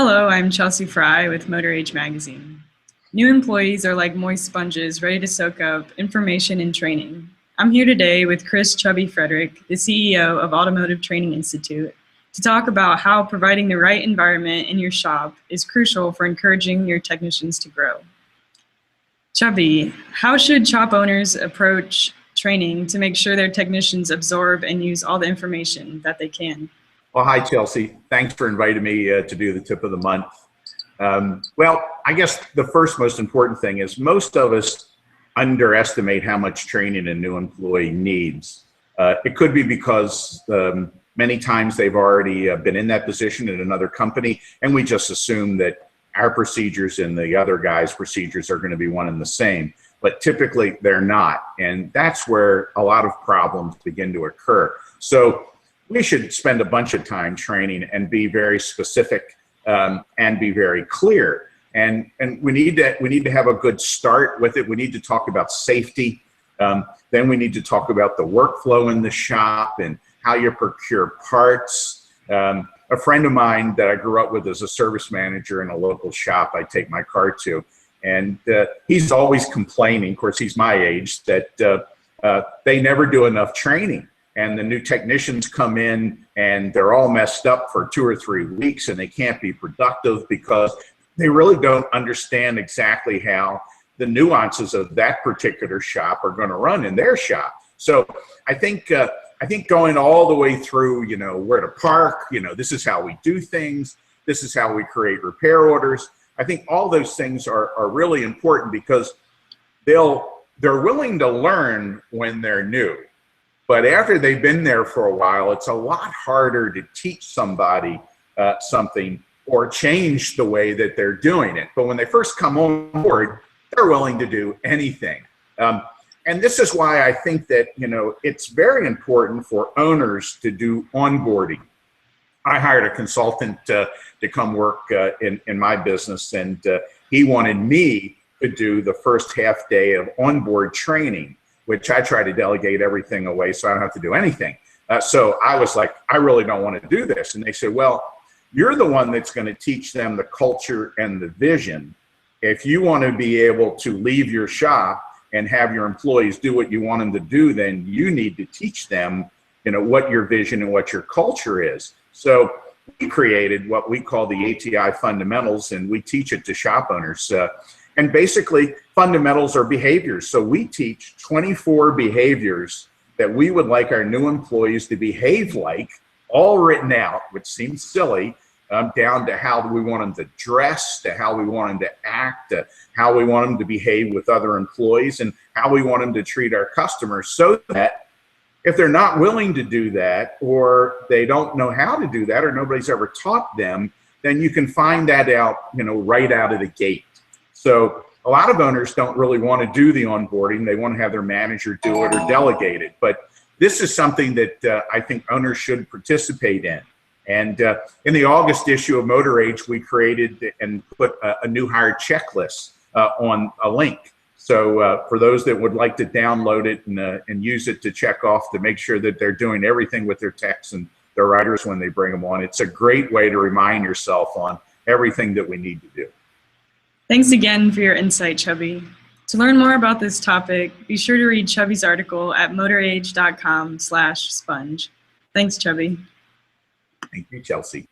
Hello, I'm Chelsea Fry with Motor Age Magazine. New employees are like moist sponges ready to soak up information and training. I'm here today with Chubby Frederick, the CEO of Automotive Training Institute, to talk about how providing the right environment in your shop is crucial for encouraging your technicians to grow. Chubby, how should shop owners approach training to make sure their technicians absorb and use all the information that they can? Well, hi, Chelsea. Thanks for inviting me to do the tip of the month. Well, I guess the first most important thing is most of us underestimate how much training a new employee needs. It could be because many times they've already been in that position in another company, and we just assume that our procedures and the other guy's procedures are going to be one and the same. But typically they're not, and that's where a lot of problems begin to occur. So we should spend a bunch of time training and be very specific and be very clear. And we need to have a good start with it. We need to talk about safety. Then we need to talk about the workflow in the shop and how you procure parts. A friend of mine that I grew up with as a service manager in a local shop I take my car to, and he's always complaining, of course he's my age, that they never do enough training. And the new technicians come in and they're all messed up for 2 or 3 weeks and they can't be productive because they really don't understand exactly how the nuances of that particular shop are going to run in their shop. So I think going all the way through, where to park, this is how we do things, this is how we create repair orders. I think all those things are really important because they're willing to learn when they're new. But after they've been there for a while, it's a lot harder to teach somebody something or change the way that they're doing it. But when they first come on board, they're willing to do anything. And this is why I think that, it's very important for owners to do onboarding. I hired a consultant to come work in my business, and he wanted me to do the first half day of onboard training, which I try to delegate everything away so I don't have to do anything. So I was like, I really don't want to do this. And they said, well, you're the one that's going to teach them the culture and the vision. If you want to be able to leave your shop and have your employees do what you want them to do, then you need to teach them, what your vision and what your culture is. So we created what we call the ATI fundamentals, and we teach it to shop owners. And basically, fundamentals are behaviors. So we teach 24 behaviors that we would like our new employees to behave like, all written out, which seems silly, down to how we want them to dress, to how we want them to act, to how we want them to behave with other employees, and how we want them to treat our customers, so that if they're not willing to do that, or they don't know how to do that, or nobody's ever taught them, then you can find that out, right out of the gate. So a lot of owners don't really want to do the onboarding. They want to have their manager do it or delegate it. But this is something that I think owners should participate in. And in the August issue of Motor Age, we created and put a new hire checklist on a link. So for those that would like to download it and use it to check off to make sure that they're doing everything with their techs and their riders when they bring them on, it's a great way to remind yourself on everything that we need to do. Thanks again for your insight, Chubby. To learn more about this topic, be sure to read Chubby's article at motorage.com/sponge. Thanks, Chubby. Thank you, Chelsea.